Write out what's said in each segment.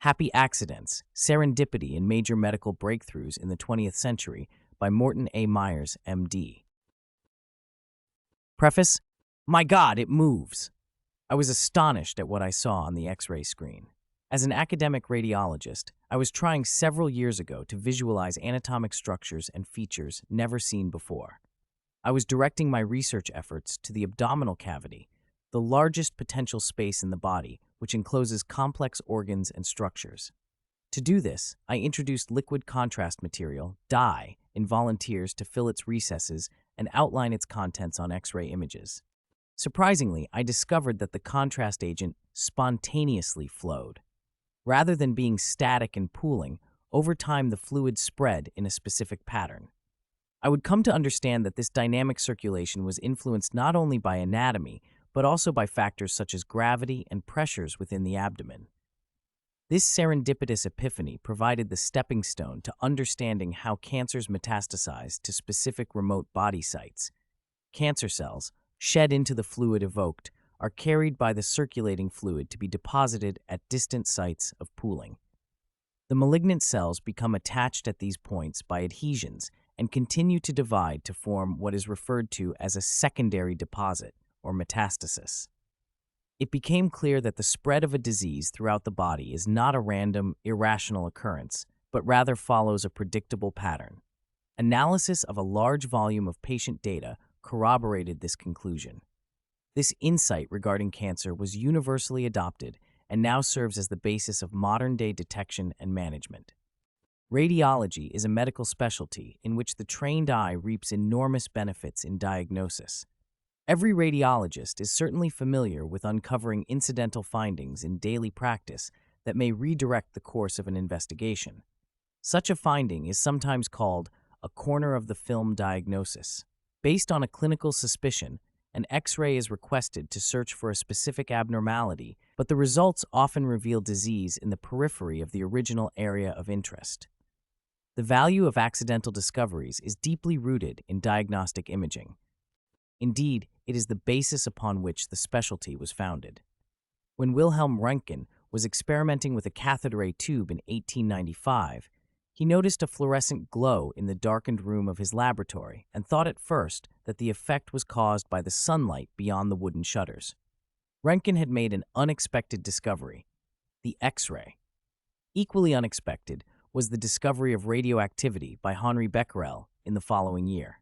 Happy Accidents, Serendipity and Major Medical Breakthroughs in the 20th Century by Morton A. Meyers, M.D. Preface: My God, it moves! I was astonished at what I saw on the X-ray screen. As an academic radiologist, I was trying several years ago to visualize anatomic structures and features never seen before. I was directing my research efforts to the abdominal cavity, the largest potential space in the body, which encloses complex organs and structures. To do this, I introduced liquid contrast material, dye, in volunteers to fill its recesses and outline its contents on X-ray images. Surprisingly, I discovered that the contrast agent spontaneously flowed. Rather than being static and pooling, over time the fluid spread in a specific pattern. I would come to understand that this dynamic circulation was influenced not only by anatomy, but also by factors such as gravity and pressures within the abdomen. This serendipitous epiphany provided the stepping stone to understanding how cancers metastasize to specific remote body sites. Cancer cells, shed into the fluid evoked, are carried by the circulating fluid to be deposited at distant sites of pooling. The malignant cells become attached at these points by adhesions and continue to divide to form what is referred to as a secondary deposit, or metastasis. It became clear that the spread of a disease throughout the body is not a random, irrational occurrence, but rather follows a predictable pattern. Analysis of a large volume of patient data corroborated this conclusion. This insight regarding cancer was universally adopted and now serves as the basis of modern-day detection and management. Radiology is a medical specialty in which the trained eye reaps enormous benefits in diagnosis. Every radiologist is certainly familiar with uncovering incidental findings in daily practice that may redirect the course of an investigation. Such a finding is sometimes called a corner of the film diagnosis. Based on a clinical suspicion, an X-ray is requested to search for a specific abnormality, but the results often reveal disease in the periphery of the original area of interest. The value of accidental discoveries is deeply rooted in diagnostic imaging. Indeed, it is the basis upon which the specialty was founded. When Wilhelm Röntgen was experimenting with a cathode ray tube in 1895, he noticed a fluorescent glow in the darkened room of his laboratory and thought at first that the effect was caused by the sunlight beyond the wooden shutters. Röntgen had made an unexpected discovery: the X-ray. Equally unexpected was the discovery of radioactivity by Henri Becquerel in the following year.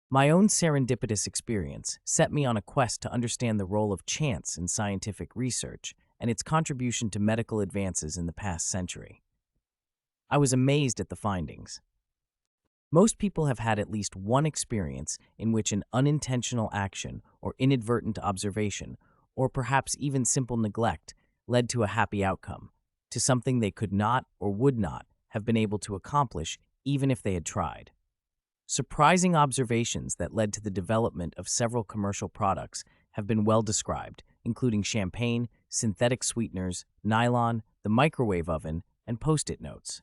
My own serendipitous experience set me on a quest to understand the role of chance in scientific research and its contribution to medical advances in the past century. I was amazed at the findings. Most people have had at least one experience in which an unintentional action or inadvertent observation, or perhaps even simple neglect, led to a happy outcome, to something they could not or would not have been able to accomplish even if they had tried. Surprising observations that led to the development of several commercial products have been well described, including champagne, synthetic sweeteners, nylon, the microwave oven, and Post-it notes.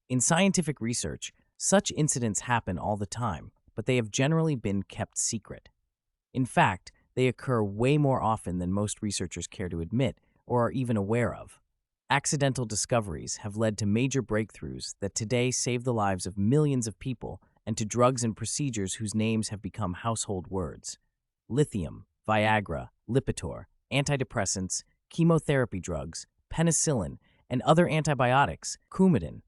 In scientific research, such incidents happen all the time, but they have generally been kept secret. In fact, they occur way more often than most researchers care to admit or are even aware of. Accidental discoveries have led to major breakthroughs that today save the lives of millions of people and to drugs and procedures whose names have become household words. Lithium, Viagra, Lipitor, antidepressants, chemotherapy drugs, penicillin, and other antibiotics, Coumadin,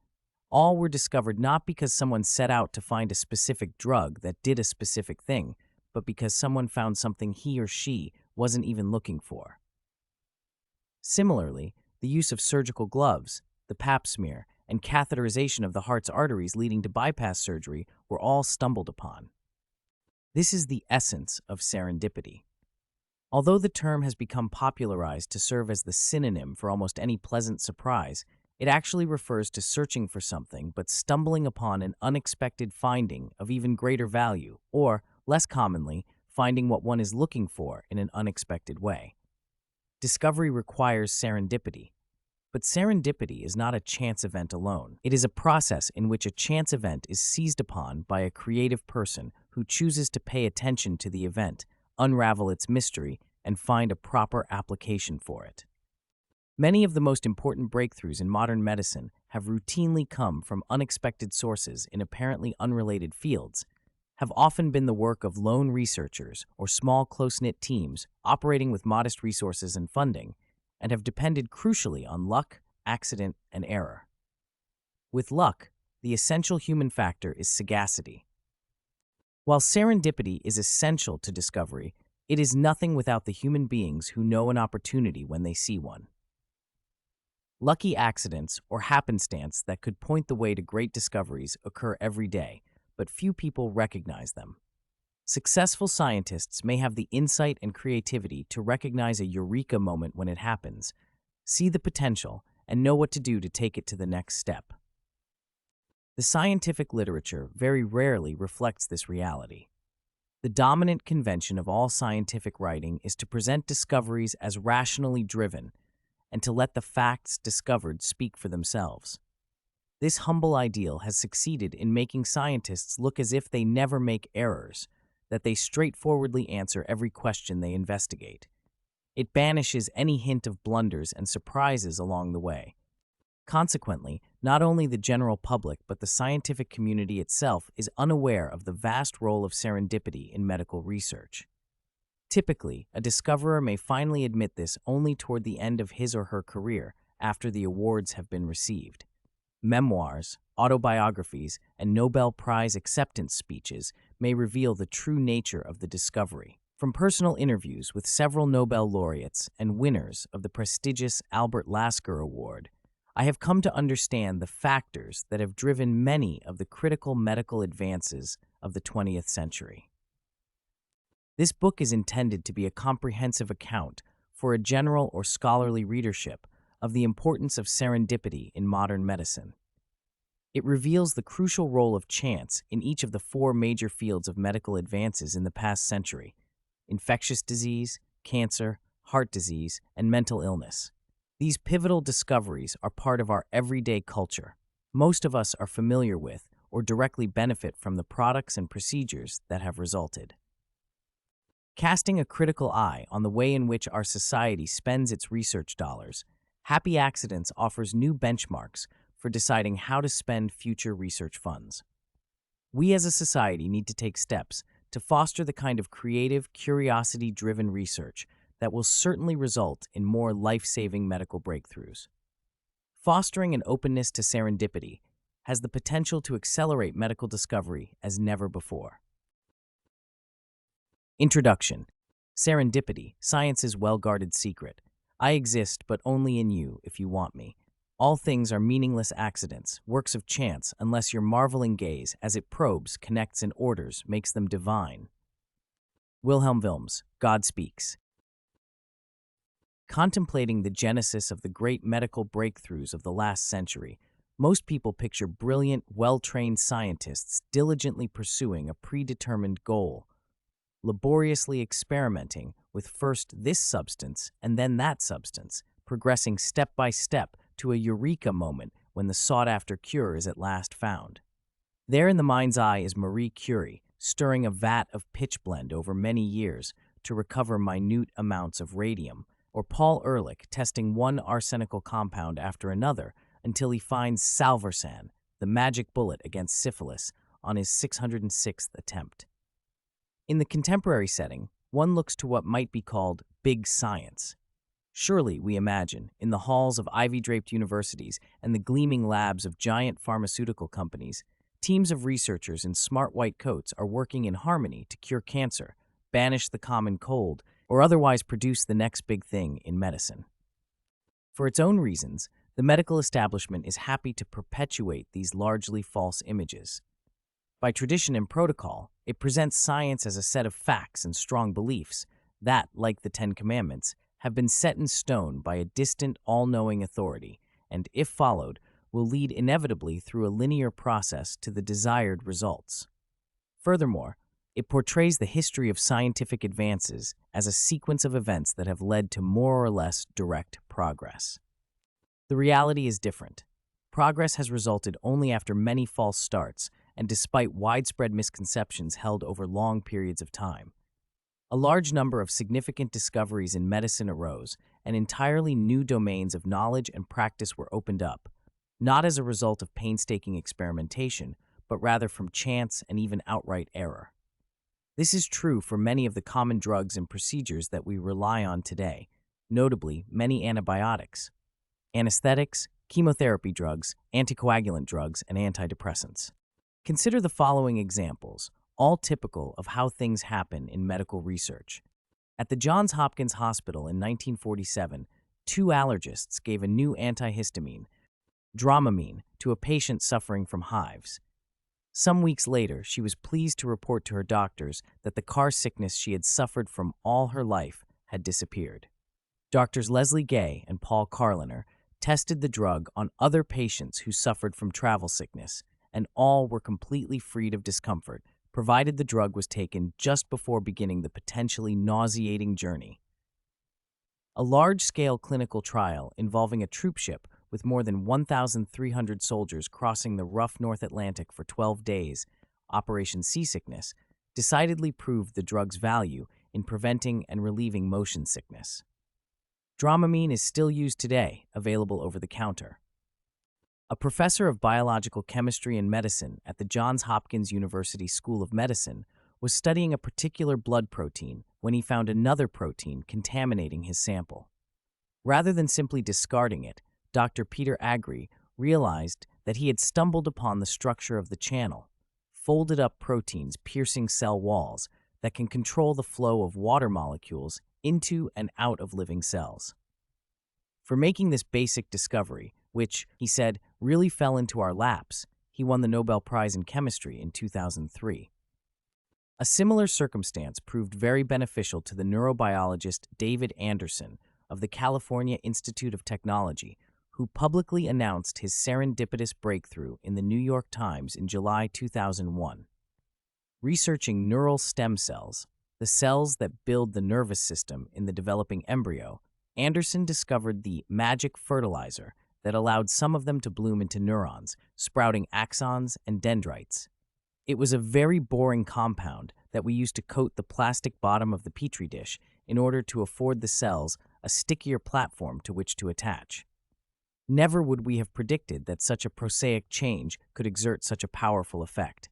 all were discovered not because someone set out to find a specific drug that did a specific thing, but because someone found something he or she wasn't even looking for. Similarly, the use of surgical gloves, the pap smear, and catheterization of the heart's arteries leading to bypass surgery were all stumbled upon. This is the essence of serendipity. Although the term has become popularized to serve as the synonym for almost any pleasant surprise, it actually refers to searching for something but stumbling upon an unexpected finding of even greater value, or, less commonly, finding what one is looking for in an unexpected way. Discovery requires serendipity. But serendipity is not a chance event alone. It is a process in which a chance event is seized upon by a creative person who chooses to pay attention to the event, unravel its mystery, and find a proper application for it. Many of the most important breakthroughs in modern medicine have routinely come from unexpected sources in apparently unrelated fields, have often been the work of lone researchers or small close-knit teams operating with modest resources and funding, and have depended crucially on luck, accident, and error. With luck, the essential human factor is sagacity. While serendipity is essential to discovery, it is nothing without the human beings who know an opportunity when they see one. Lucky accidents or happenstance that could point the way to great discoveries occur every day, but few people recognize them. Successful scientists may have the insight and creativity to recognize a eureka moment when it happens, see the potential, and know what to do to take it to the next step. The scientific literature very rarely reflects this reality. The dominant convention of all scientific writing is to present discoveries as rationally driven and to let the facts discovered speak for themselves. This humble ideal has succeeded in making scientists look as if they never make errors, that they straightforwardly answer every question they investigate. It banishes any hint of blunders and surprises along the way. Consequently, not only the general public but the scientific community itself is unaware of the vast role of serendipity in medical research. Typically, a discoverer may finally admit this only toward the end of his or her career, after the awards have been received. Memoirs, autobiographies, and Nobel Prize acceptance speeches may reveal the true nature of the discovery. From personal interviews with several Nobel laureates and winners of the prestigious Albert Lasker Award, I have come to understand the factors that have driven many of the critical medical advances of the 20th century. This book is intended to be a comprehensive account for a general or scholarly readership of the importance of serendipity in modern medicine. It reveals the crucial role of chance in each of the four major fields of medical advances in the past century: infectious disease, cancer, heart disease, and mental illness. These pivotal discoveries are part of our everyday culture. Most of us are familiar with or directly benefit from the products and procedures that have resulted. Casting a critical eye on the way in which our society spends its research dollars, Happy Accidents offers new benchmarks for deciding how to spend future research funds. We as a society need to take steps to foster the kind of creative, curiosity-driven research that will certainly result in more life-saving medical breakthroughs. Fostering an openness to serendipity has the potential to accelerate medical discovery as never before. Introduction. Serendipity, science's well-guarded secret. I exist, but only in you if you want me. All things are meaningless accidents, works of chance, unless your marveling gaze, as it probes, connects, and orders, makes them divine. Wilhelm Wilms, God Speaks. Contemplating the genesis of the great medical breakthroughs of the last century, most people picture brilliant, well-trained scientists diligently pursuing a predetermined goal, laboriously experimenting with first this substance and then that substance, progressing step by step to a eureka moment when the sought-after cure is at last found. There in the mind's eye is Marie Curie, stirring a vat of pitchblende over many years to recover minute amounts of radium, or Paul Ehrlich testing one arsenical compound after another until he finds salvarsan, the magic bullet against syphilis, on his 606th attempt. In the contemporary setting, one looks to what might be called big science. Surely, we imagine, in the halls of ivy-draped universities and the gleaming labs of giant pharmaceutical companies, teams of researchers in smart white coats are working in harmony to cure cancer, banish the common cold, or otherwise produce the next big thing in medicine. For its own reasons, the medical establishment is happy to perpetuate these largely false images. By tradition and protocol, it presents science as a set of facts and strong beliefs that, like the Ten Commandments, have been set in stone by a distant, all-knowing authority, and, if followed, will lead inevitably through a linear process to the desired results. Furthermore, it portrays the history of scientific advances as a sequence of events that have led to more or less direct progress. The reality is different. Progress has resulted only after many false starts and despite widespread misconceptions held over long periods of time. A large number of significant discoveries in medicine arose, and entirely new domains of knowledge and practice were opened up, not as a result of painstaking experimentation, but rather from chance and even outright error. This is true for many of the common drugs and procedures that we rely on today, notably many antibiotics, anesthetics, chemotherapy drugs, anticoagulant drugs, and antidepressants. Consider the following examples, all typical of how things happen in medical research. At the Johns Hopkins Hospital in 1947, two allergists gave a new antihistamine, Dramamine, to a patient suffering from hives. Some weeks later, she was pleased to report to her doctors that the car sickness she had suffered from all her life had disappeared. Doctors Leslie Gay and Paul Carliner tested the drug on other patients who suffered from travel sickness, and all were completely freed of discomfort, provided the drug was taken just before beginning the potentially nauseating journey. A large-scale clinical trial involving a troop ship with more than 1,300 soldiers crossing the rough North Atlantic for 12 days, Operation Seasickness, decidedly proved the drug's value in preventing and relieving motion sickness. Dramamine is still used today, available over the counter. A professor of biological chemistry and medicine at the Johns Hopkins University School of Medicine was studying a particular blood protein when he found another protein contaminating his sample. Rather than simply discarding it, Dr. Peter Agri realized that he had stumbled upon the structure of the channel, folded up proteins piercing cell walls that can control the flow of water molecules into and out of living cells. For making this basic discovery, which, he said, really fell into our laps, he won the Nobel Prize in Chemistry in 2003. A similar circumstance proved very beneficial to the neurobiologist David Anderson of the California Institute of Technology, who publicly announced his serendipitous breakthrough in the New York Times in July 2001. Researching neural stem cells, the cells that build the nervous system in the developing embryo, Anderson discovered the magic fertilizer that allowed some of them to bloom into neurons, sprouting axons and dendrites. It was a very boring compound that we used to coat the plastic bottom of the petri dish in order to afford the cells a stickier platform to which to attach. Never would we have predicted that such a prosaic change could exert such a powerful effect.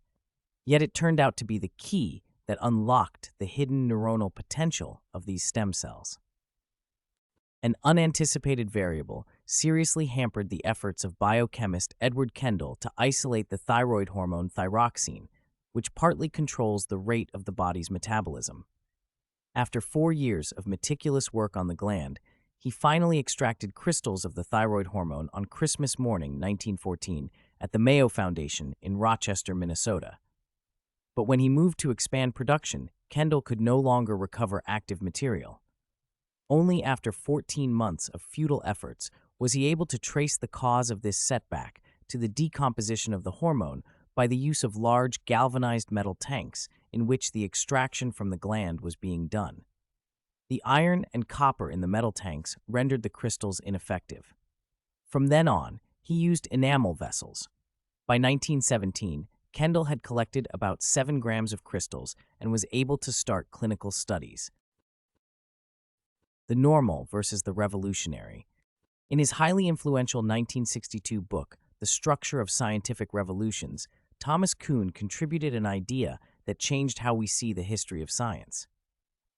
Yet it turned out to be the key that unlocked the hidden neuronal potential of these stem cells. An unanticipated variable seriously hampered the efforts of biochemist Edward Kendall to isolate the thyroid hormone thyroxine, which partly controls the rate of the body's metabolism. After 4 years of meticulous work on the gland, he finally extracted crystals of the thyroid hormone on Christmas morning 1914 at the Mayo Foundation in Rochester, Minnesota. But when he moved to expand production, Kendall could no longer recover active material. Only after 14 months of futile efforts was he able to trace the cause of this setback to the decomposition of the hormone by the use of large galvanized metal tanks in which the extraction from the gland was being done. The iron and copper in the metal tanks rendered the crystals ineffective. From then on, he used enamel vessels. By 1917, Kendall had collected about 7 grams of crystals and was able to start clinical studies. The normal versus the revolutionary. In his highly influential 1962 book, The Structure of Scientific Revolutions, Thomas Kuhn contributed an idea that changed how we see the history of science.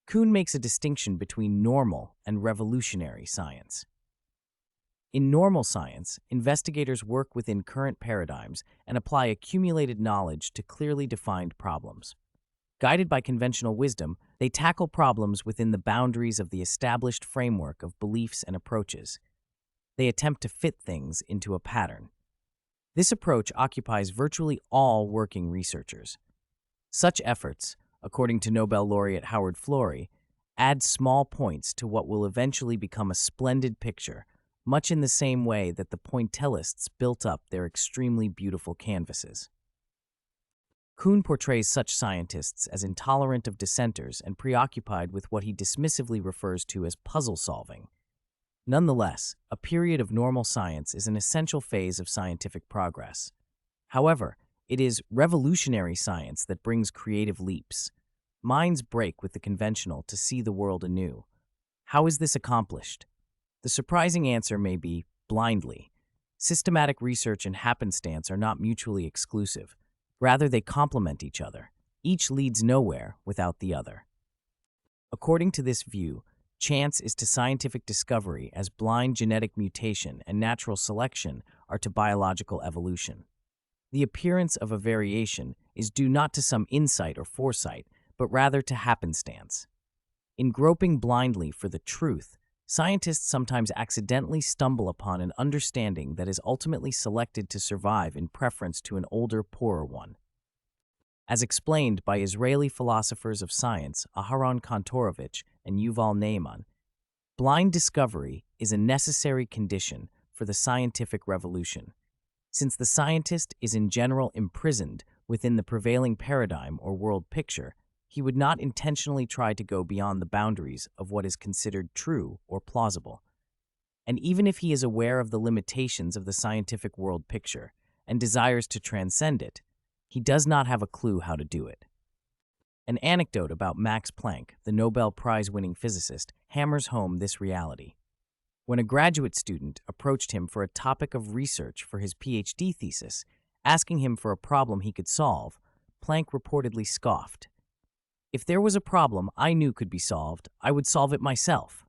Kuhn makes a distinction between normal and revolutionary science. In normal science, investigators work within current paradigms and apply accumulated knowledge to clearly defined problems. Guided by conventional wisdom, they tackle problems within the boundaries of the established framework of beliefs and approaches. They attempt to fit things into a pattern. This approach occupies virtually all working researchers. Such efforts, according to Nobel laureate Howard Florey, add small points to what will eventually become a splendid picture, much in the same way that the pointillists built up their extremely beautiful canvases. Kuhn portrays such scientists as intolerant of dissenters and preoccupied with what he dismissively refers to as puzzle solving. Nonetheless, a period of normal science is an essential phase of scientific progress. However, it is revolutionary science that brings creative leaps. Minds break with the conventional to see the world anew. How is this accomplished? The surprising answer may be blindly. Systematic research and happenstance are not mutually exclusive. Rather, they complement each other. Each leads nowhere without the other. According to this view, chance is to scientific discovery as blind genetic mutation and natural selection are to biological evolution. The appearance of a variation is due not to some insight or foresight, but rather to happenstance. In groping blindly for the truth, scientists sometimes accidentally stumble upon an understanding that is ultimately selected to survive in preference to an older, poorer one. As explained by Israeli philosophers of science Aharon Kantorovich and Yuval Ne'eman, blind discovery is a necessary condition for the scientific revolution. Since the scientist is in general imprisoned within the prevailing paradigm or world picture, he would not intentionally try to go beyond the boundaries of what is considered true or plausible. And even if he is aware of the limitations of the scientific world picture and desires to transcend it, he does not have a clue how to do it. An anecdote about Max Planck, the Nobel Prize-winning physicist, hammers home this reality. When a graduate student approached him for a topic of research for his PhD thesis, asking him for a problem he could solve, Planck reportedly scoffed. "If there was a problem I knew could be solved, I would solve it myself."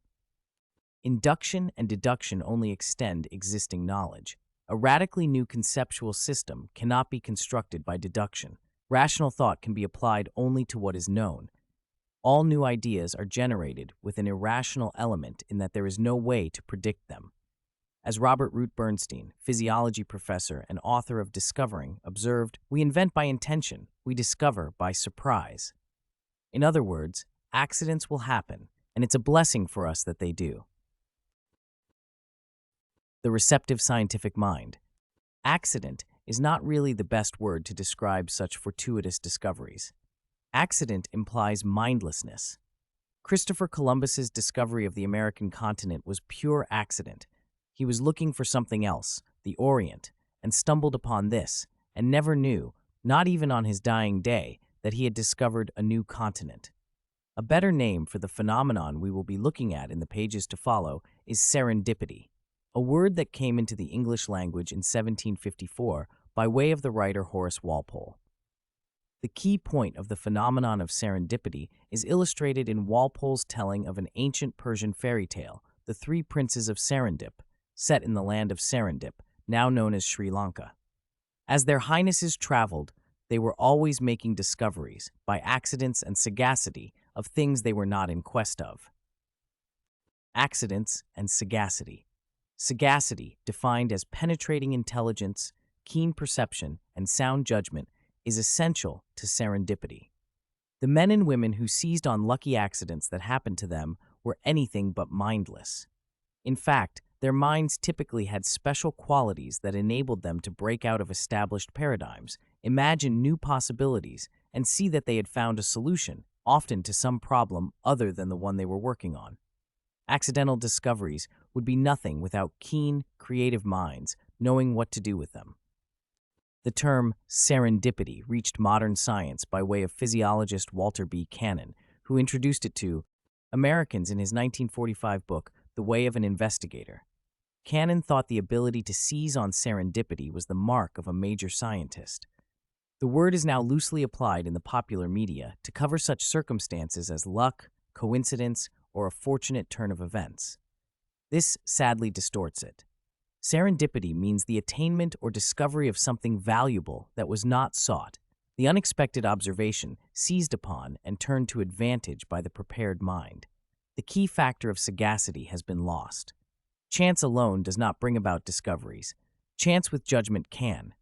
Induction and deduction only extend existing knowledge. A radically new conceptual system cannot be constructed by deduction. Rational thought can be applied only to what is known. All new ideas are generated with an irrational element in that there is no way to predict them. As Robert Root Bernstein, physiology professor and author of Discovering, observed, "We invent by intention, we discover by surprise." In other words, accidents will happen, and it's a blessing for us that they do. The receptive scientific mind. Accident is not really the best word to describe such fortuitous discoveries. Accident implies mindlessness. Christopher Columbus's discovery of the American continent was pure accident. He was looking for something else, the Orient, and stumbled upon this, and never knew, not even on his dying day, that he had discovered a new continent. A better name for the phenomenon we will be looking at in the pages to follow is serendipity, a word that came into the English language in 1754 by way of the writer Horace Walpole. The key point of the phenomenon of serendipity is illustrated in Walpole's telling of an ancient Persian fairy tale, The Three Princes of Serendip, set in the land of Serendip, now known as Sri Lanka. As their highnesses traveled, they were always making discoveries, by accidents and sagacity, of things they were not in quest of. Accidents and sagacity. Sagacity, defined as penetrating intelligence, keen perception, and sound judgment, is essential to serendipity. The men and women who seized on lucky accidents that happened to them were anything but mindless. In fact, their minds typically had special qualities that enabled them to break out of established paradigms, imagine new possibilities, and see that they had found a solution, often to some problem other than the one they were working on. Accidental discoveries would be nothing without keen, creative minds knowing what to do with them. The term serendipity reached modern science by way of physiologist Walter B. Cannon, who introduced it to Americans in his 1945 book, The Way of an Investigator. Cannon thought the ability to seize on serendipity was the mark of a major scientist. The word is now loosely applied in the popular media to cover such circumstances as luck, coincidence, or a fortunate turn of events. This sadly distorts it. Serendipity means the attainment or discovery of something valuable that was not sought, the unexpected observation seized upon and turned to advantage by the prepared mind. The key factor of sagacity has been lost. Chance alone does not bring about discoveries. Chance with judgment can.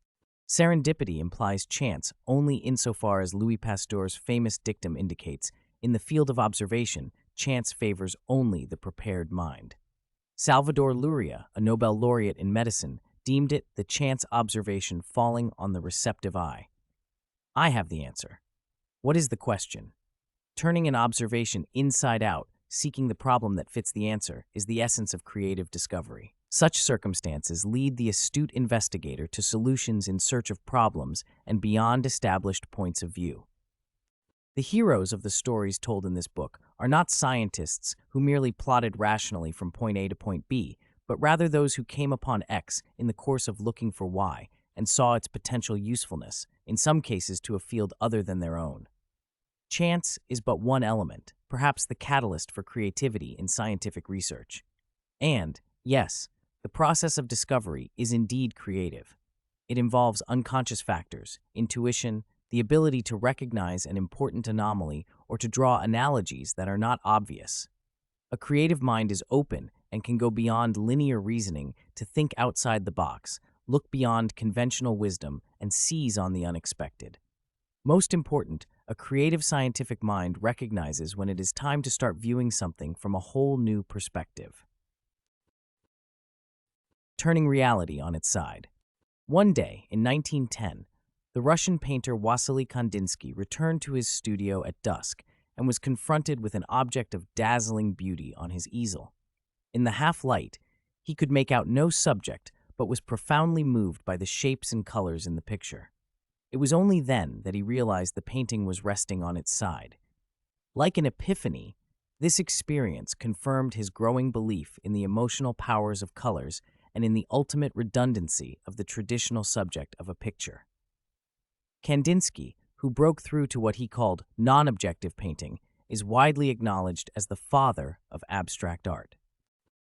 Serendipity implies chance only insofar as Louis Pasteur's famous dictum indicates, in the field of observation, chance favors only the prepared mind. Salvador Luria, a Nobel laureate in medicine, deemed it the chance observation falling on the receptive eye. I have the answer. What is the question? Turning an observation inside out, seeking the problem that fits the answer, is the essence of creative discovery. Such circumstances lead the astute investigator to solutions in search of problems and beyond established points of view. The heroes of the stories told in this book are not scientists who merely plotted rationally from point A to point B, but rather those who came upon X in the course of looking for Y and saw its potential usefulness, in some cases to a field other than their own. Chance is but one element, perhaps the catalyst for creativity in scientific research. And, yes, the process of discovery is indeed creative. It involves unconscious factors, intuition, the ability to recognize an important anomaly or to draw analogies that are not obvious. A creative mind is open and can go beyond linear reasoning to think outside the box, look beyond conventional wisdom, and seize on the unexpected. Most important, a creative scientific mind recognizes when it is time to start viewing something from a whole new perspective. Turning reality on its side. One day, in 1910, the Russian painter Wassily Kandinsky returned to his studio at dusk and was confronted with an object of dazzling beauty on his easel. In the half-light, he could make out no subject, but was profoundly moved by the shapes and colors in the picture. It was only then that he realized the painting was resting on its side. Like an epiphany, this experience confirmed his growing belief in the emotional powers of colors and in the ultimate redundancy of the traditional subject of a picture. Kandinsky, who broke through to what he called non-objective painting, is widely acknowledged as the father of abstract art.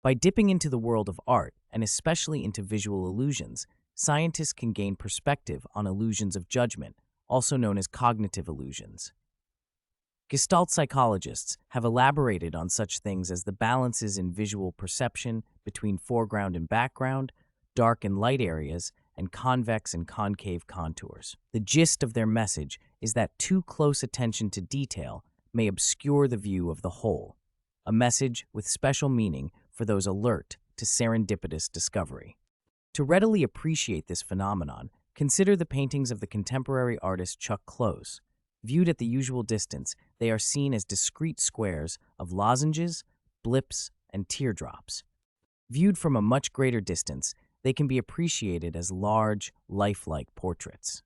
By dipping into the world of art, and especially into visual illusions, scientists can gain perspective on illusions of judgment, also known as cognitive illusions. Gestalt psychologists have elaborated on such things as the balances in visual perception between foreground and background, dark and light areas, and convex and concave contours. The gist of their message is that too close attention to detail may obscure the view of the whole, a message with special meaning for those alert to serendipitous discovery. To readily appreciate this phenomenon, consider the paintings of the contemporary artist Chuck Close. Viewed at the usual distance, they are seen as discrete squares of lozenges, blips, and teardrops. Viewed from a much greater distance, they can be appreciated as large, lifelike portraits.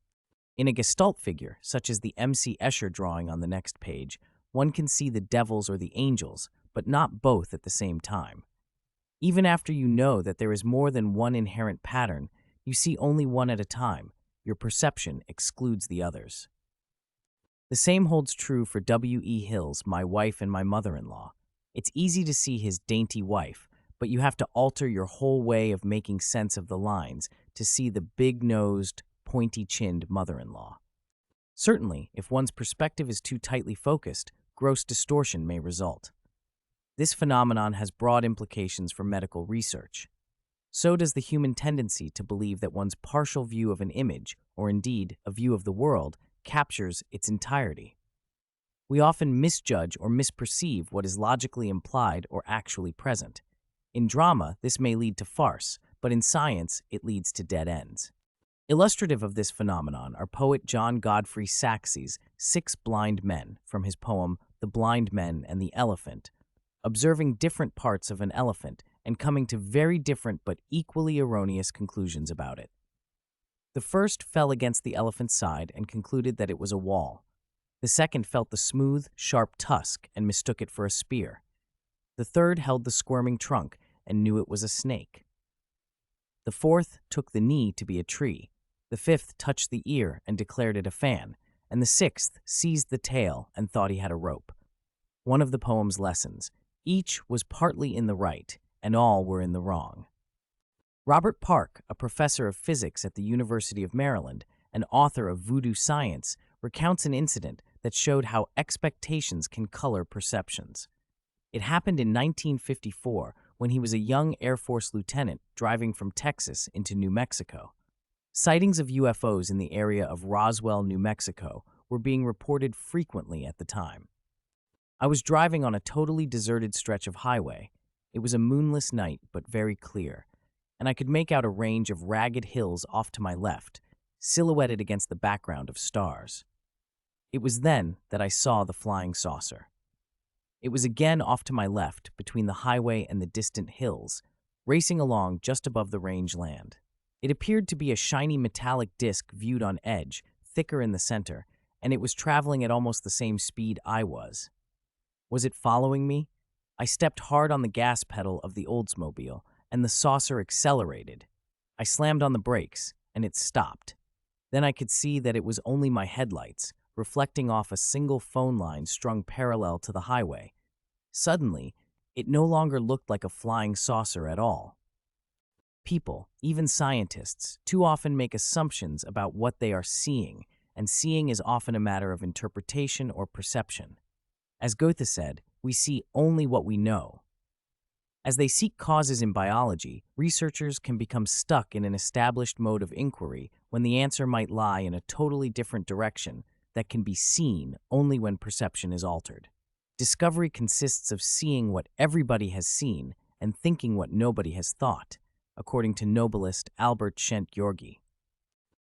In a Gestalt figure, such as the M.C. Escher drawing on the next page, one can see the devils or the angels, but not both at the same time. Even after you know that there is more than one inherent pattern, you see only one at a time. Your perception excludes the others. The same holds true for W.E. Hill's My Wife and My Mother-in-Law. It's easy to see his dainty wife, but you have to alter your whole way of making sense of the lines to see the big-nosed, pointy-chinned mother-in-law. Certainly, if one's perspective is too tightly focused, gross distortion may result. This phenomenon has broad implications for medical research. So does the human tendency to believe that one's partial view of an image, or indeed a view of the world, captures its entirety. We often misjudge or misperceive what is logically implied or actually present. In drama, this may lead to farce, but in science, it leads to dead ends. Illustrative of this phenomenon are poet John Godfrey Saxe's 6 Blind Men from his poem The Blind Men and the Elephant, observing different parts of an elephant and coming to very different but equally erroneous conclusions about it. The first fell against the elephant's side and concluded that it was a wall. The second felt the smooth, sharp tusk and mistook it for a spear. The third held the squirming trunk and knew it was a snake. The fourth took the knee to be a tree. The fifth touched the ear and declared it a fan, and the sixth seized the tail and thought he had a rope. One of the poem's lessons: each was partly in the right, and all were in the wrong. Robert Park, a professor of physics at the University of Maryland and author of Voodoo Science, recounts an incident that showed how expectations can color perceptions. It happened in 1954 when he was a young Air Force lieutenant driving from Texas into New Mexico. Sightings of UFOs in the area of Roswell, New Mexico, were being reported frequently at the time. I was driving on a totally deserted stretch of highway. It was a moonless night, but very clear, and I could make out a range of ragged hills off to my left, silhouetted against the background of stars. It was then that I saw the flying saucer. It was again off to my left, between the highway and the distant hills, racing along just above the rangeland. It appeared to be a shiny metallic disc viewed on edge, thicker in the center, and it was traveling at almost the same speed I was. Was it following me? I stepped hard on the gas pedal of the Oldsmobile, and the saucer accelerated. I slammed on the brakes, and it stopped. Then I could see that it was only my headlights, reflecting off a single phone line strung parallel to the highway. Suddenly, it no longer looked like a flying saucer at all. People, even scientists, too often make assumptions about what they are seeing, and seeing is often a matter of interpretation or perception. As Goethe said, we see only what we know. As they seek causes in biology, researchers can become stuck in an established mode of inquiry when the answer might lie in a totally different direction that can be seen only when perception is altered. Discovery consists of seeing what everybody has seen and thinking what nobody has thought, according to Nobelist Albert Szent-Györgyi.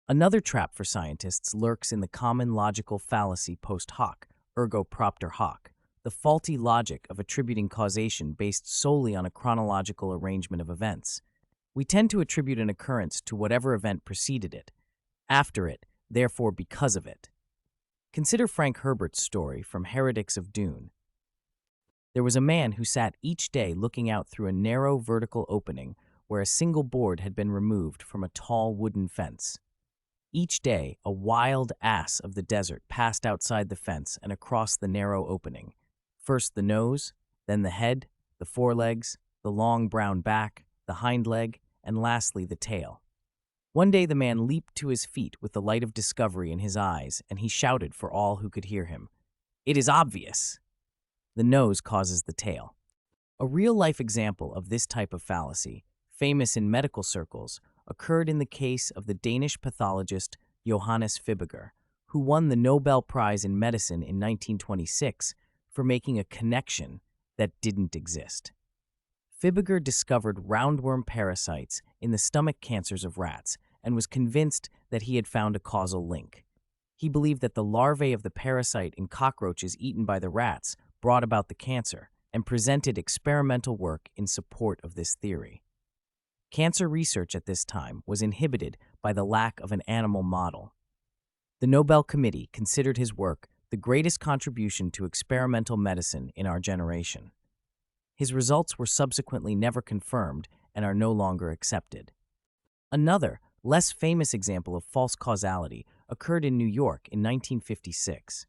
Another trap for scientists lurks in the common logical fallacy post hoc, ergo propter hoc, the faulty logic of attributing causation based solely on a chronological arrangement of events. We tend to attribute an occurrence to whatever event preceded it, after it, therefore because of it. Consider Frank Herbert's story from Heretics of Dune. There was a man who sat each day looking out through a narrow vertical opening where a single board had been removed from a tall wooden fence. Each day, a wild ass of the desert passed outside the fence and across the narrow opening. First the nose, then the head, the forelegs, the long brown back, the hind leg, and lastly the tail. One day the man leaped to his feet with the light of discovery in his eyes, and he shouted for all who could hear him, "It is obvious! The nose causes the tail." A real-life example of this type of fallacy, famous in medical circles, occurred in the case of the Danish pathologist Johannes Fibiger, who won the Nobel Prize in Medicine in 1926 for making a connection that didn't exist. Fibiger discovered roundworm parasites in the stomach cancers of rats and was convinced that he had found a causal link. He believed that the larvae of the parasite in cockroaches eaten by the rats brought about the cancer and presented experimental work in support of this theory. Cancer research at this time was inhibited by the lack of an animal model. The Nobel Committee considered his work the greatest contribution to experimental medicine in our generation. His results were subsequently never confirmed and are no longer accepted. Another, less famous example of false causality occurred in New York in 1956.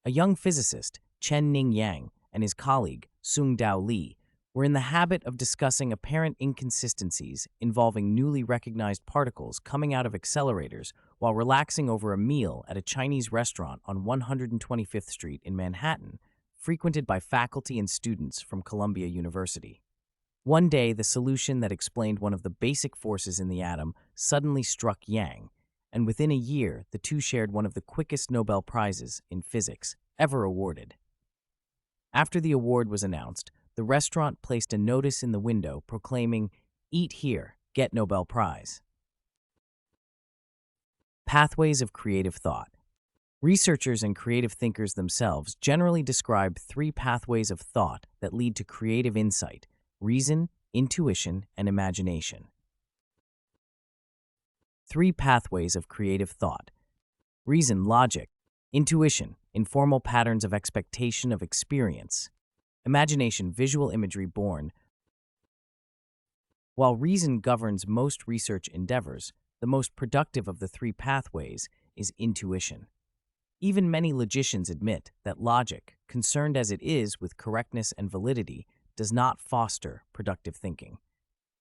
A young physicist, Chen-Ning Yang, and his colleague, Sung-Dao Lee, were in the habit of discussing apparent inconsistencies involving newly recognized particles coming out of accelerators while relaxing over a meal at a Chinese restaurant on 125th Street in Manhattan, frequented by faculty and students from Columbia University. One day, the solution that explained one of the basic forces in the atom suddenly struck Yang, and within a year, the two shared one of the quickest Nobel Prizes in physics ever awarded. After the award was announced, the restaurant placed a notice in the window proclaiming, "Eat here, get Nobel Prize." Pathways of creative thought. Researchers and creative thinkers themselves generally describe three pathways of thought that lead to creative insight: reason, intuition, and imagination. Three pathways of creative thought. Reason, logic. Intuition, informal patterns of expectation of experience. Imagination, visual imagery born. While reason governs most research endeavors, the most productive of the three pathways is intuition. Even many logicians admit that logic, concerned as it is with correctness and validity, does not foster productive thinking.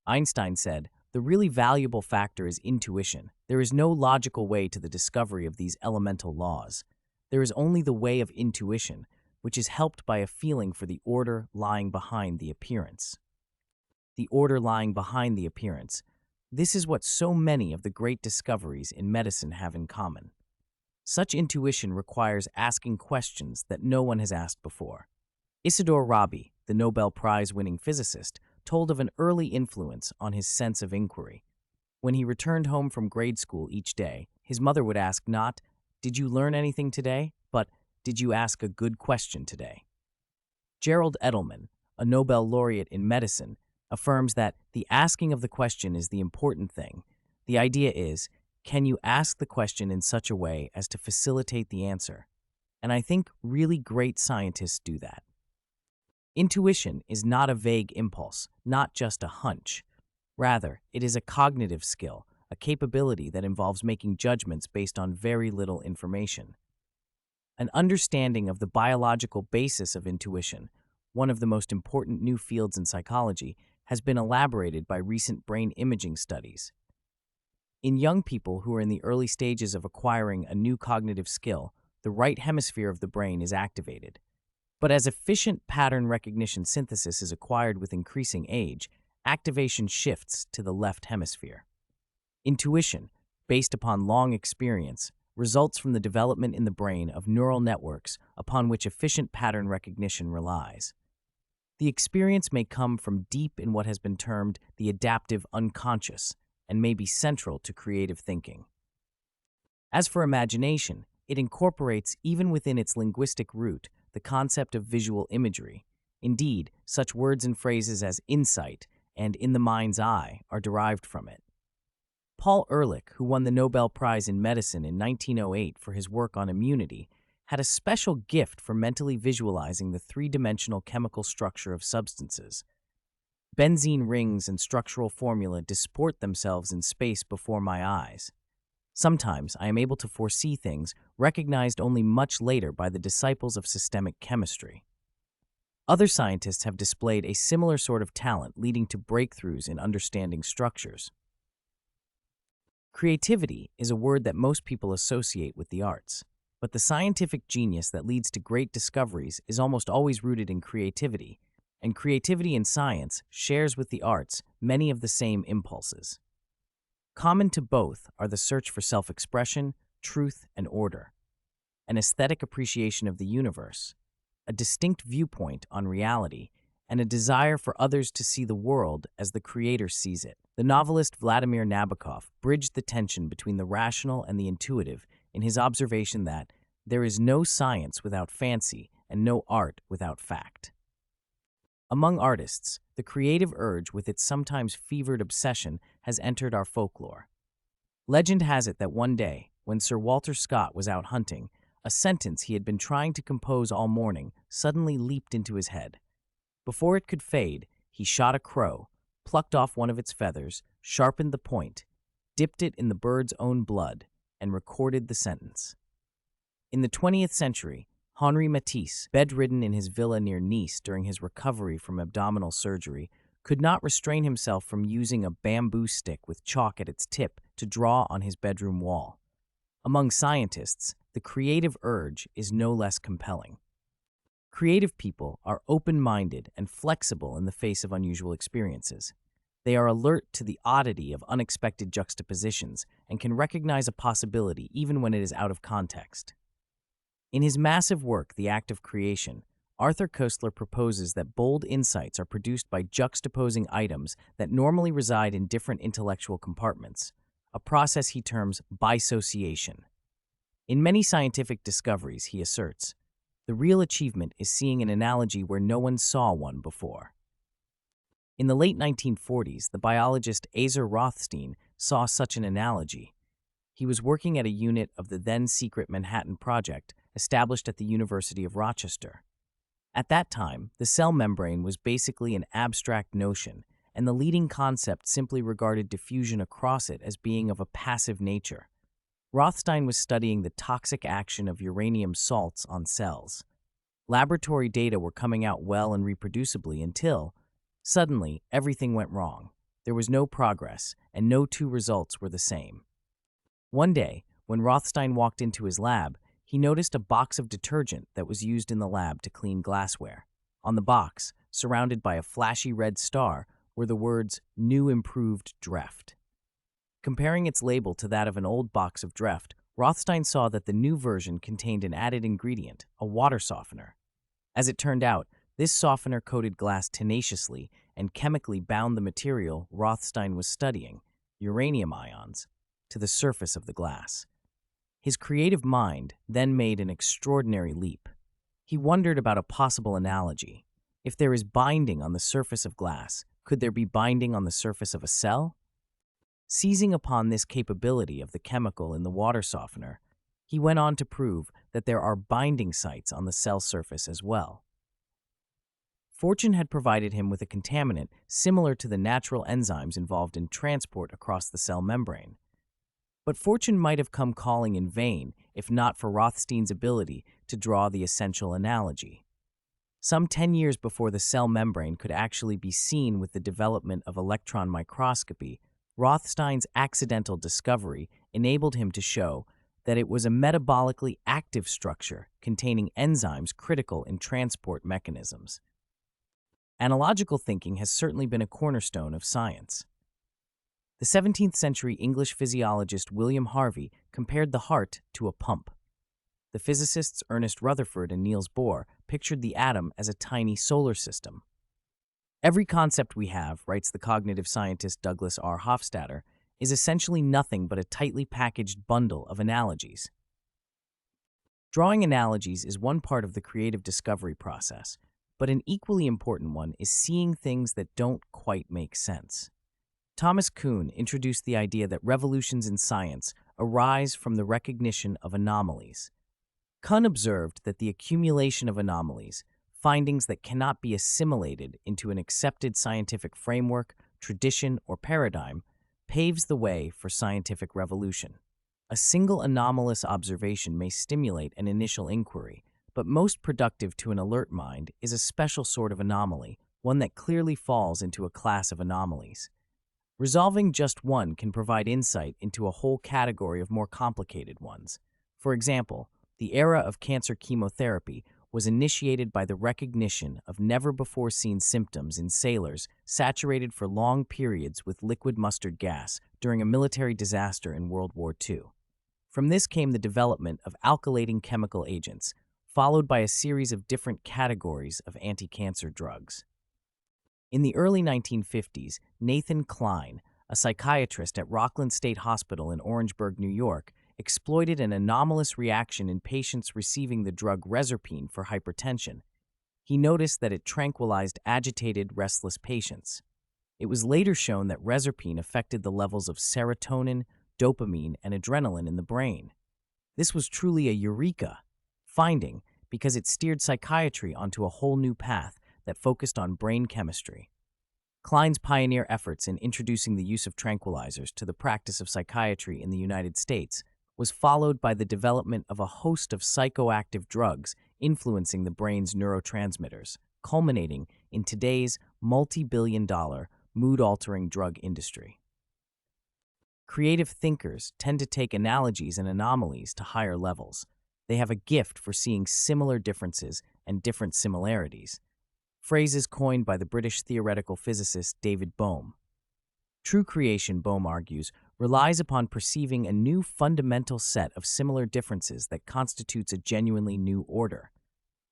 Einstein said, "The really valuable factor is intuition. There is no logical way to the discovery of these elemental laws. There is only the way of intuition, which is helped by a feeling for the order lying behind the appearance." The order lying behind the appearance. This is what so many of the great discoveries in medicine have in common. Such intuition requires asking questions that no one has asked before. Isidore Rabi, the Nobel Prize-winning physicist, told of an early influence on his sense of inquiry. When he returned home from grade school each day, his mother would ask not, "Did you learn anything today?" but "Did you ask a good question today?" Gerald Edelman, a Nobel laureate in medicine, affirms that the asking of the question is the important thing. The idea is, can you ask the question in such a way as to facilitate the answer? And I think really great scientists do that. Intuition is not a vague impulse, not just a hunch. Rather, it is a cognitive skill, a capability that involves making judgments based on very little information. An understanding of the biological basis of intuition, one of the most important new fields in psychology, has been elaborated by recent brain imaging studies. In young people who are in the early stages of acquiring a new cognitive skill, the right hemisphere of the brain is activated. But as efficient pattern recognition synthesis is acquired with increasing age, activation shifts to the left hemisphere. Intuition, based upon long experience, results from the development in the brain of neural networks upon which efficient pattern recognition relies. The experience may come from deep in what has been termed the adaptive unconscious and may be central to creative thinking. As for imagination, it incorporates, even within its linguistic root, the concept of visual imagery. Indeed, such words and phrases as insight and in the mind's eye are derived from it. Paul Ehrlich, who won the Nobel Prize in Medicine in 1908 for his work on immunity, had a special gift for mentally visualizing the three-dimensional chemical structure of substances. Benzene rings and structural formula disport themselves in space before my eyes. Sometimes I am able to foresee things recognized only much later by the disciples of systemic chemistry. Other scientists have displayed a similar sort of talent, leading to breakthroughs in understanding structures. Creativity is a word that most people associate with the arts, but the scientific genius that leads to great discoveries is almost always rooted in creativity, and creativity in science shares with the arts many of the same impulses. Common to both are the search for self-expression, truth, and order, an aesthetic appreciation of the universe, a distinct viewpoint on reality, and a desire for others to see the world as the creator sees it. The novelist Vladimir Nabokov bridged the tension between the rational and the intuitive in his observation that there is no science without fancy and no art without fact. Among artists, the creative urge with its sometimes fevered obsession has entered our folklore. Legend has it that one day, when Sir Walter Scott was out hunting, a sentence he had been trying to compose all morning suddenly leaped into his head. Before it could fade, he shot a crow, plucked off one of its feathers, sharpened the point, dipped it in the bird's own blood, and recorded the sentence. In the 20th century, Henri Matisse, bedridden in his villa near Nice during his recovery from abdominal surgery, could not restrain himself from using a bamboo stick with chalk at its tip to draw on his bedroom wall. Among scientists, the creative urge is no less compelling. Creative people are open-minded and flexible in the face of unusual experiences. They are alert to the oddity of unexpected juxtapositions and can recognize a possibility even when it is out of context. In his massive work, The Act of Creation, Arthur Koestler proposes that bold insights are produced by juxtaposing items that normally reside in different intellectual compartments, a process he terms bisociation. In many scientific discoveries, he asserts, the real achievement is seeing an analogy where no one saw one before. In the late 1940s, the biologist Asa Rothstein saw such an analogy. He was working at a unit of the then-secret Manhattan Project established at the University of Rochester. At that time, the cell membrane was basically an abstract notion, and the leading concept simply regarded diffusion across it as being of a passive nature. Rothstein was studying the toxic action of uranium salts on cells. Laboratory data were coming out well and reproducibly until, suddenly, everything went wrong. There was no progress, and no two results were the same. One day, when Rothstein walked into his lab, he noticed a box of detergent that was used in the lab to clean glassware. On the box, surrounded by a flashy red star, were the words, New Improved Dreft. Comparing its label to that of an old box of Dreft, Rothstein saw that the new version contained an added ingredient, a water softener. As it turned out, this softener coated glass tenaciously and chemically bound the material Rothstein was studying, uranium ions, to the surface of the glass. His creative mind then made an extraordinary leap. He wondered about a possible analogy. If there is binding on the surface of glass, could there be binding on the surface of a cell? Seizing upon this capability of the chemical in the water softener, he went on to prove that there are binding sites on the cell surface as well. Fortune had provided him with a contaminant similar to the natural enzymes involved in transport across the cell membrane. But Fortune might have come calling in vain if not for Rothstein's ability to draw the essential analogy. Some 10 years before the cell membrane could actually be seen with the development of electron microscopy, Rothstein's accidental discovery enabled him to show that it was a metabolically active structure containing enzymes critical in transport mechanisms. Analogical thinking has certainly been a cornerstone of science. The 17th century English physiologist William Harvey compared the heart to a pump. The physicists Ernest Rutherford and Niels Bohr pictured the atom as a tiny solar system. Every concept we have, writes the cognitive scientist Douglas R. Hofstadter, is essentially nothing but a tightly packaged bundle of analogies. Drawing analogies is one part of the creative discovery process, but an equally important one is seeing things that don't quite make sense. Thomas Kuhn introduced the idea that revolutions in science arise from the recognition of anomalies. Kuhn observed that the accumulation of anomalies, findings that cannot be assimilated into an accepted scientific framework, tradition, or paradigm, paves the way for scientific revolution. A single anomalous observation may stimulate an initial inquiry, but most productive to an alert mind is a special sort of anomaly, one that clearly falls into a class of anomalies. Resolving just one can provide insight into a whole category of more complicated ones. For example, the era of cancer chemotherapy was initiated by the recognition of never-before-seen symptoms in sailors saturated for long periods with liquid mustard gas during a military disaster in World War II. From this came the development of alkylating chemical agents, followed by a series of different categories of anti-cancer drugs. In the early 1950s, Nathan Kline, a psychiatrist at Rockland State Hospital in Orangeburg, New York, exploited an anomalous reaction in patients receiving the drug reserpine for hypertension. He noticed that it tranquilized agitated, restless patients. It was later shown that reserpine affected the levels of serotonin, dopamine, and adrenaline in the brain. This was truly a eureka finding because it steered psychiatry onto a whole new path that focused on brain chemistry. Kline's pioneer efforts in introducing the use of tranquilizers to the practice of psychiatry in the United States was followed by the development of a host of psychoactive drugs influencing the brain's neurotransmitters, culminating in today's multi-billion-dollar, mood-altering drug industry. Creative thinkers tend to take analogies and anomalies to higher levels. They have a gift for seeing similar differences and different similarities, phrases coined by the British theoretical physicist David Bohm. True creation, Bohm argues, relies upon perceiving a new fundamental set of similar differences that constitutes a genuinely new order.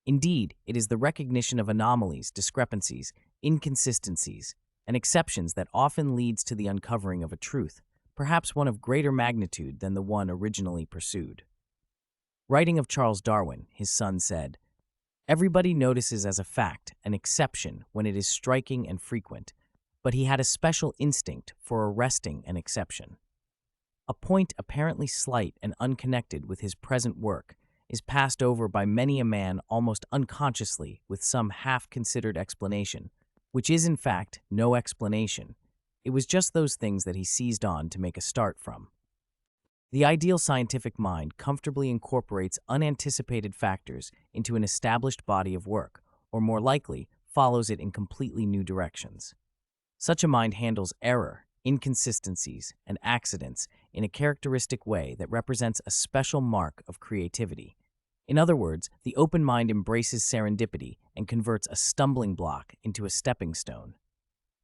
Indeed, it is the recognition of anomalies, discrepancies, inconsistencies, and exceptions that often leads to the uncovering of a truth, perhaps one of greater magnitude than the one originally pursued. Writing of Charles Darwin, his son said, "Everybody notices as a fact an exception when it is striking and frequent, but he had a special instinct for arresting an exception. A point apparently slight and unconnected with his present work is passed over by many a man almost unconsciously with some half-considered explanation, which is in fact no explanation. It was just those things that he seized on to make a start from." The ideal scientific mind comfortably incorporates unanticipated factors into an established body of work, or more likely, follows it in completely new directions. Such a mind handles error, inconsistencies, and accidents in a characteristic way that represents a special mark of creativity. In other words, the open mind embraces serendipity and converts a stumbling block into a stepping stone.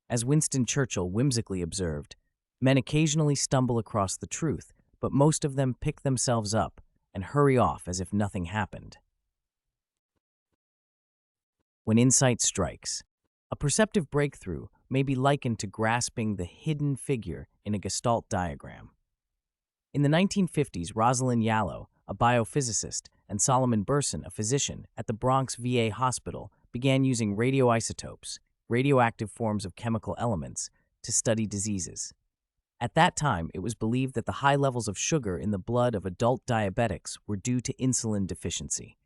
As Winston Churchill whimsically observed, "Men occasionally stumble across the truth, but most of them pick themselves up and hurry off as if nothing happened." When insight strikes, a perceptive breakthrough may be likened to grasping the hidden figure in a Gestalt diagram. In the 1950s, Rosalind Yalow, a biophysicist, and Solomon Burson, a physician, at the Bronx VA hospital began using radioisotopes, radioactive forms of chemical elements, to study diseases. At that time, it was believed that the high levels of sugar in the blood of adult diabetics were due to insulin deficiency.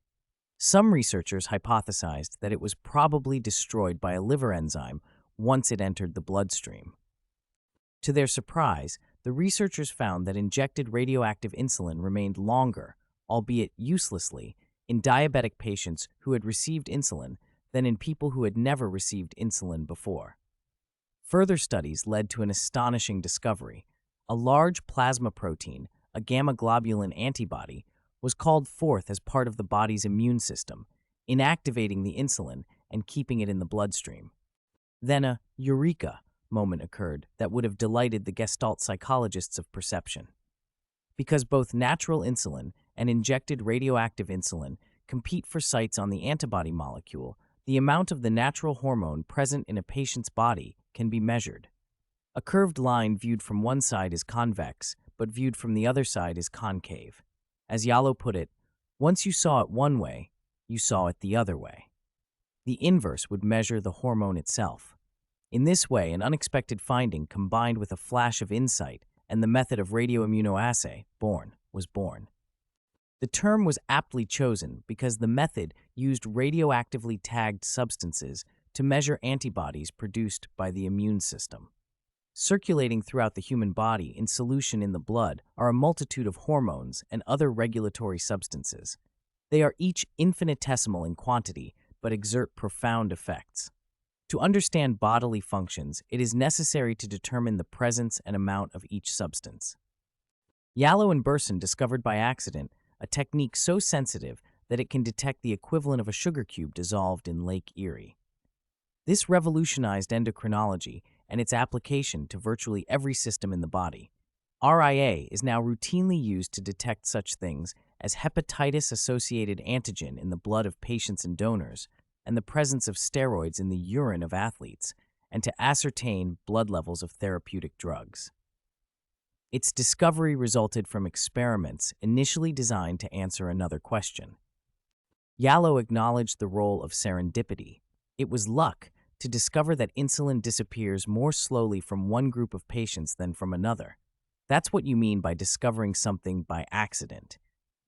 Some researchers hypothesized that it was probably destroyed by a liver enzyme once it entered the bloodstream. To their surprise, the researchers found that injected radioactive insulin remained longer, albeit uselessly, in diabetic patients who had received insulin than in people who had never received insulin before. Further studies led to an astonishing discovery. A large plasma protein, a gamma-globulin antibody, was called forth as part of the body's immune system, inactivating the insulin and keeping it in the bloodstream. Then a eureka moment occurred that would have delighted the Gestalt psychologists of perception. Because both natural insulin and injected radioactive insulin compete for sites on the antibody molecule, the amount of the natural hormone present in a patient's body can be measured. A curved line viewed from one side is convex, but viewed from the other side is concave. As Yalo put it, once you saw it one way, you saw it the other way. The inverse would measure the hormone itself. In this way, an unexpected finding combined with a flash of insight and the method of radioimmunoassay was born. The term was aptly chosen because the method used radioactively tagged substances to measure antibodies produced by the immune system. Circulating throughout the human body in solution in the blood are a multitude of hormones and other regulatory substances. They are each infinitesimal in quantity, but exert profound effects. To understand bodily functions, it is necessary to determine the presence and amount of each substance. Yalo and Burson discovered by accident a technique so sensitive that it can detect the equivalent of a sugar cube dissolved in Lake Erie. This revolutionized endocrinology and its application to virtually every system in the body. RIA is now routinely used to detect such things as hepatitis-associated antigen in the blood of patients and donors, and the presence of steroids in the urine of athletes, and to ascertain blood levels of therapeutic drugs. Its discovery resulted from experiments initially designed to answer another question. Yalo acknowledged the role of serendipity. It was luck to discover that insulin disappears more slowly from one group of patients than from another. That's what you mean by discovering something by accident.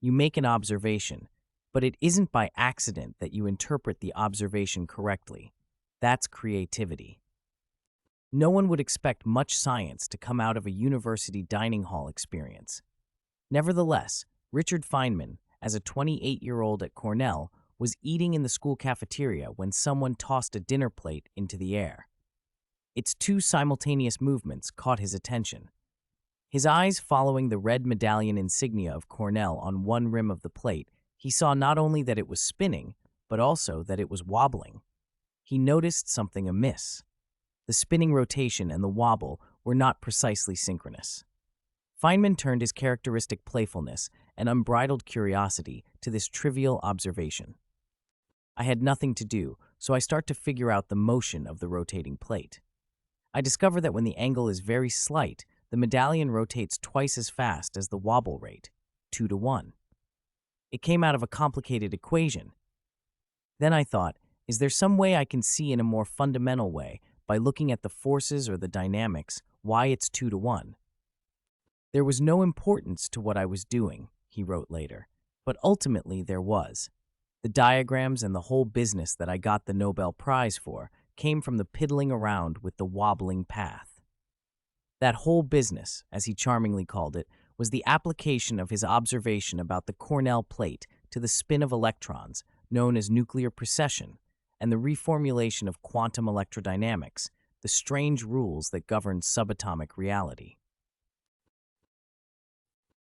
You make an observation, but it isn't by accident that you interpret the observation correctly. That's creativity. No one would expect much science to come out of a university dining hall experience. Nevertheless, Richard Feynman, as a 28-year-old at Cornell, was eating in the school cafeteria when someone tossed a dinner plate into the air. Its two simultaneous movements caught his attention. His eyes following the red medallion insignia of Cornell on one rim of the plate, he saw not only that it was spinning, but also that it was wobbling. He noticed something amiss. The spinning rotation and the wobble were not precisely synchronous. Feynman turned his characteristic playfulness and unbridled curiosity to this trivial observation. I had nothing to do, so I start to figure out the motion of the rotating plate. I discover that when the angle is very slight, the medallion rotates twice as fast as the wobble rate, 2-to-1. It came out of a complicated equation. Then I thought, is there some way I can see in a more fundamental way, by looking at the forces or the dynamics, why it's 2-to-1? There was no importance to what I was doing, he wrote later, but ultimately there was. The diagrams and the whole business that I got the Nobel Prize for came from the piddling around with the wobbling path. That whole business, as he charmingly called it, was the application of his observation about the Cornell plate to the spin of electrons, known as nuclear precession, and the reformulation of quantum electrodynamics, the strange rules that govern subatomic reality.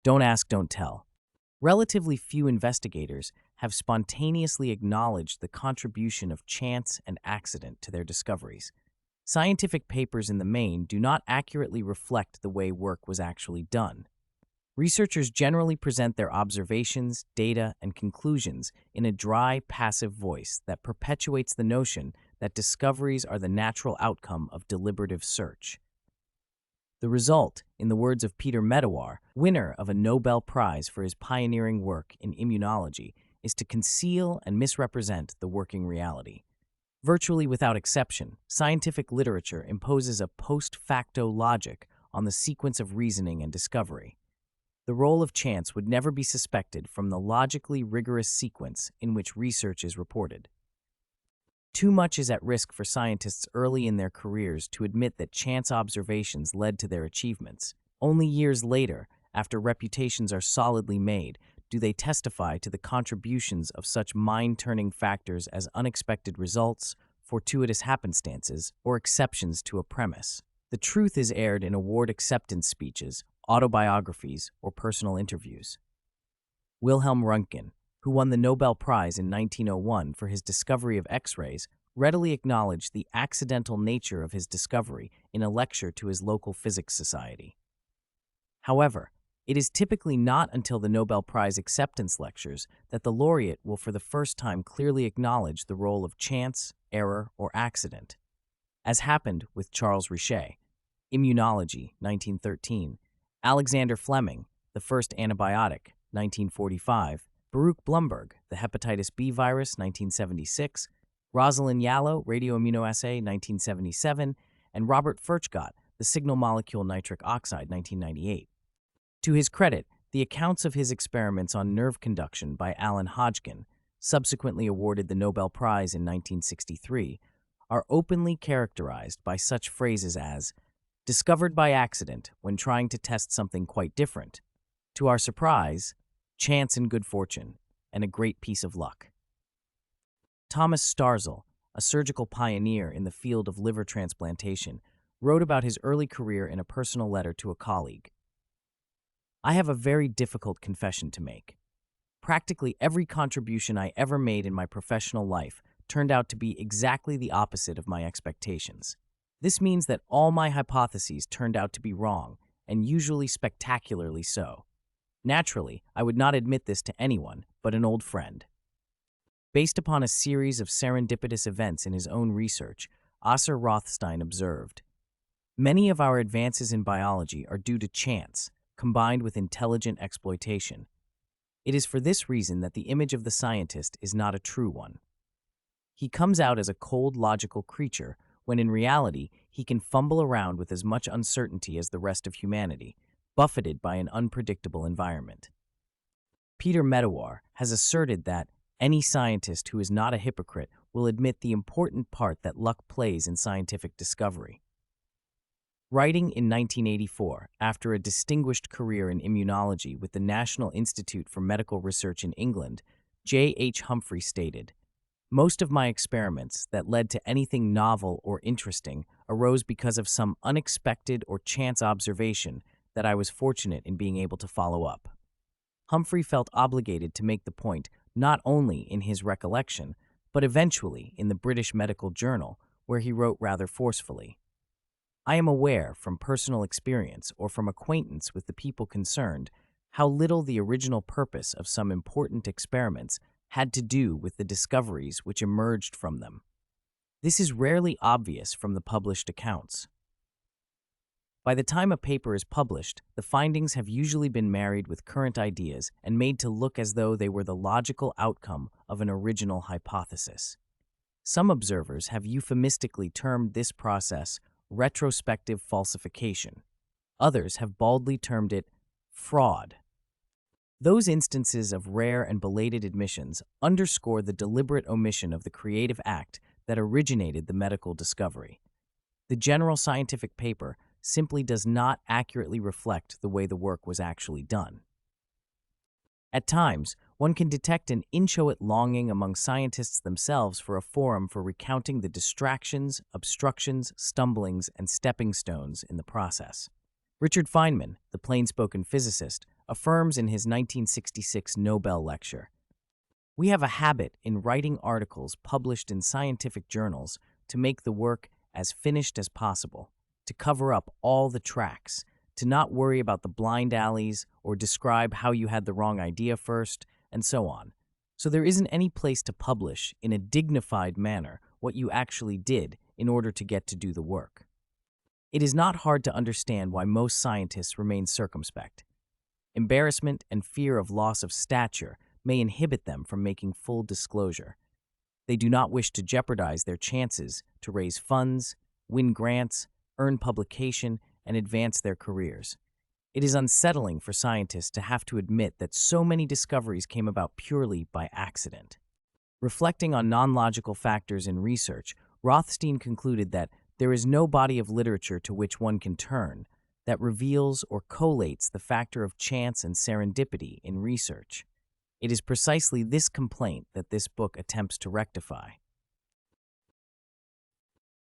Don't ask, don't tell. Relatively few investigators have spontaneously acknowledged the contribution of chance and accident to their discoveries. Scientific papers in the main do not accurately reflect the way work was actually done. Researchers generally present their observations, data, and conclusions in a dry, passive voice that perpetuates the notion that discoveries are the natural outcome of deliberative search. The result, in the words of Peter Medawar, winner of a Nobel Prize for his pioneering work in immunology, is to conceal and misrepresent the working reality. Virtually without exception, scientific literature imposes a post facto logic on the sequence of reasoning and discovery. the role of chance would never be suspected from the logically rigorous sequence in which research is reported. Too much is at risk for scientists early in their careers to admit that chance observations led to their achievements. Only years later, after reputations are solidly made, do they testify to the contributions of such mind-turning factors as unexpected results, fortuitous happenstances, or exceptions to a premise. The truth is aired in award acceptance speeches, autobiographies, or personal interviews. Wilhelm Röntgen, who won the Nobel Prize in 1901 for his discovery of X-rays, readily acknowledged the accidental nature of his discovery in a lecture to his local physics society. However, it is typically not until the Nobel Prize acceptance lectures that the laureate will for the first time clearly acknowledge the role of chance, error, or accident. As happened with Charles Richet, Immunology, 1913, Alexander Fleming, the first antibiotic, 1945, Baruch Blumberg, the hepatitis B virus, 1976, Rosalind Yallow, radioimmunoassay, 1977, and Robert Furchgott, the signal molecule nitric oxide, 1998. To his credit, the accounts of his experiments on nerve conduction by Alan Hodgkin, subsequently awarded the Nobel Prize in 1963, are openly characterized by such phrases as discovered by accident when trying to test something quite different, to our surprise, chance and good fortune, and a great piece of luck. Thomas Starzl, a surgical pioneer in the field of liver transplantation, wrote about his early career in a personal letter to a colleague. I have a very difficult confession to make. Practically every contribution I ever made in my professional life turned out to be exactly the opposite of my expectations. This means that all my hypotheses turned out to be wrong, and usually spectacularly so. Naturally, I would not admit this to anyone but an old friend. Based upon a series of serendipitous events in his own research, Asser Rothstein observed, "Many of our advances in biology are due to chance, combined with intelligent exploitation. It is for this reason that the image of the scientist is not a true one. He comes out as a cold, logical creature, when in reality he can fumble around with as much uncertainty as the rest of humanity, buffeted by an unpredictable environment." Peter Medawar has asserted that any scientist who is not a hypocrite will admit the important part that luck plays in scientific discovery. Writing in 1984, after a distinguished career in immunology with the National Institute for Medical Research in England, J. H. Humphrey stated, "Most of my experiments that led to anything novel or interesting arose because of some unexpected or chance observation that I was fortunate in being able to follow up." Humphrey felt obligated to make the point not only in his recollection, but eventually in the British Medical Journal, where he wrote rather forcefully, "I am aware from personal experience or from acquaintance with the people concerned how little the original purpose of some important experiments had to do with the discoveries which emerged from them. This is rarely obvious from the published accounts. By the time a paper is published, the findings have usually been married with current ideas and made to look as though they were the logical outcome of an original hypothesis. Some observers have euphemistically termed this process retrospective falsification. Others have baldly termed it fraud. Those instances of rare and belated admissions underscore the deliberate omission of the creative act that originated the medical discovery. The general scientific paper simply does not accurately reflect the way the work was actually done. At times, one can detect an inchoate longing among scientists themselves for a forum for recounting the distractions, obstructions, stumblings, and stepping stones in the process. Richard Feynman, the plain-spoken physicist, affirms in his 1966 Nobel lecture, "We have a habit in writing articles published in scientific journals to make the work as finished as possible, to cover up all the tracks, to not worry about the blind alleys or describe how you had the wrong idea first, and so on. So there isn't any place to publish in a dignified manner what you actually did in order to get to do the work." It is not hard to understand why most scientists remain circumspect. Embarrassment and fear of loss of stature may inhibit them from making full disclosure. They do not wish to jeopardize their chances to raise funds, win grants, earn publication, and advance their careers. It is unsettling for scientists to have to admit that so many discoveries came about purely by accident. Reflecting on non-logical factors in research, Rothstein concluded that there is no body of literature to which one can turn that reveals or collates the factor of chance and serendipity in research. It is precisely this complaint that this book attempts to rectify.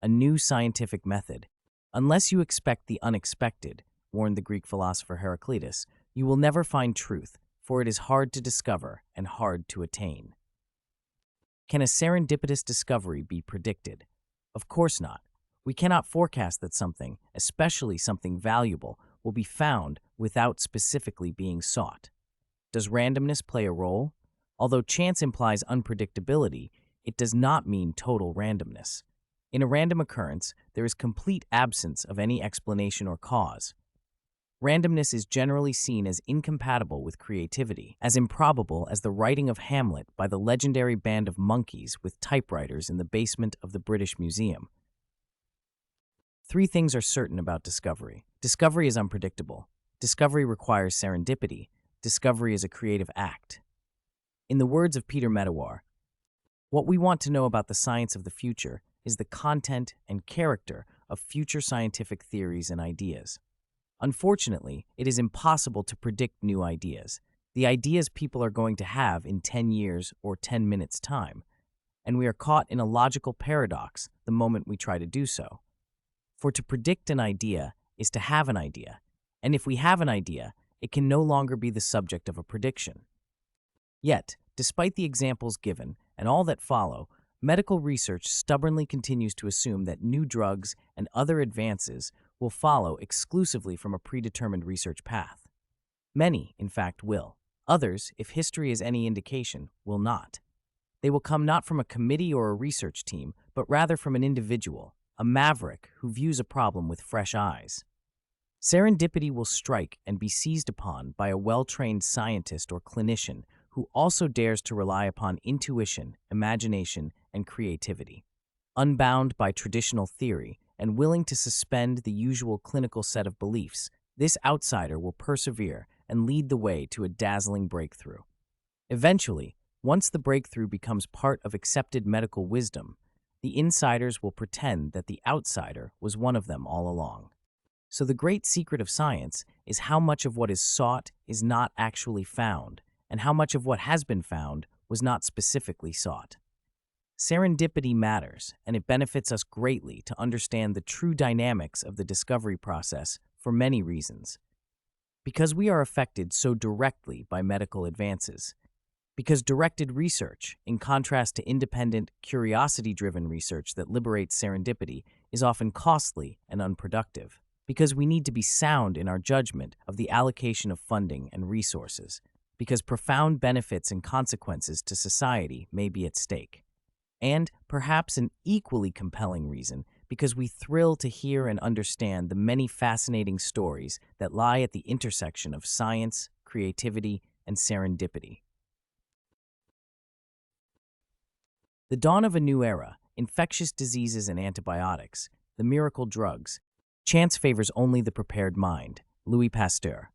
A new scientific method. Unless you expect the unexpected, warned the Greek philosopher Heraclitus, you will never find truth, for it is hard to discover and hard to attain. Can a serendipitous discovery be predicted? Of course not. We cannot forecast that something, especially something valuable, will be found without specifically being sought. Does randomness play a role? Although chance implies unpredictability, it does not mean total randomness. In a random occurrence, there is complete absence of any explanation or cause. Randomness is generally seen as incompatible with creativity, as improbable as the writing of Hamlet by the legendary band of monkeys with typewriters in the basement of the British Museum. 3 things are certain about discovery. Discovery is unpredictable. Discovery requires serendipity. Discovery is a creative act. In the words of Peter Medawar, what we want to know about the science of the future is the content and character of future scientific theories and ideas. Unfortunately, it is impossible to predict new ideas, the ideas people are going to have in 10 years or 10 minutes' time, and we are caught in a logical paradox the moment we try to do so. For to predict an idea is to have an idea, and if we have an idea, it can no longer be the subject of a prediction. Yet, despite the examples given and all that follow, medical research stubbornly continues to assume that new drugs and other advances will follow exclusively from a predetermined research path. Many, in fact, will. Others, if history is any indication, will not. They will come not from a committee or a research team, but rather from an individual, a maverick who views a problem with fresh eyes. Serendipity will strike and be seized upon by a well-trained scientist or clinician who also dares to rely upon intuition, imagination, and creativity. Unbound by traditional theory and willing to suspend the usual clinical set of beliefs, this outsider will persevere and lead the way to a dazzling breakthrough. Eventually, once the breakthrough becomes part of accepted medical wisdom, the insiders will pretend that the outsider was one of them all along. So the great secret of science is how much of what is sought is not actually found, and how much of what has been found was not specifically sought. Serendipity matters, and it benefits us greatly to understand the true dynamics of the discovery process for many reasons. Because we are affected so directly by medical advances. Because directed research, in contrast to independent, curiosity-driven research that liberates serendipity, is often costly and unproductive. Because we need to be sound in our judgment of the allocation of funding and resources. Because profound benefits and consequences to society may be at stake. And, perhaps an equally compelling reason, because we thrill to hear and understand the many fascinating stories that lie at the intersection of science, creativity, and serendipity. The dawn of a new era, infectious diseases and antibiotics, the miracle drugs. Chance favors only the prepared mind. Louis Pasteur.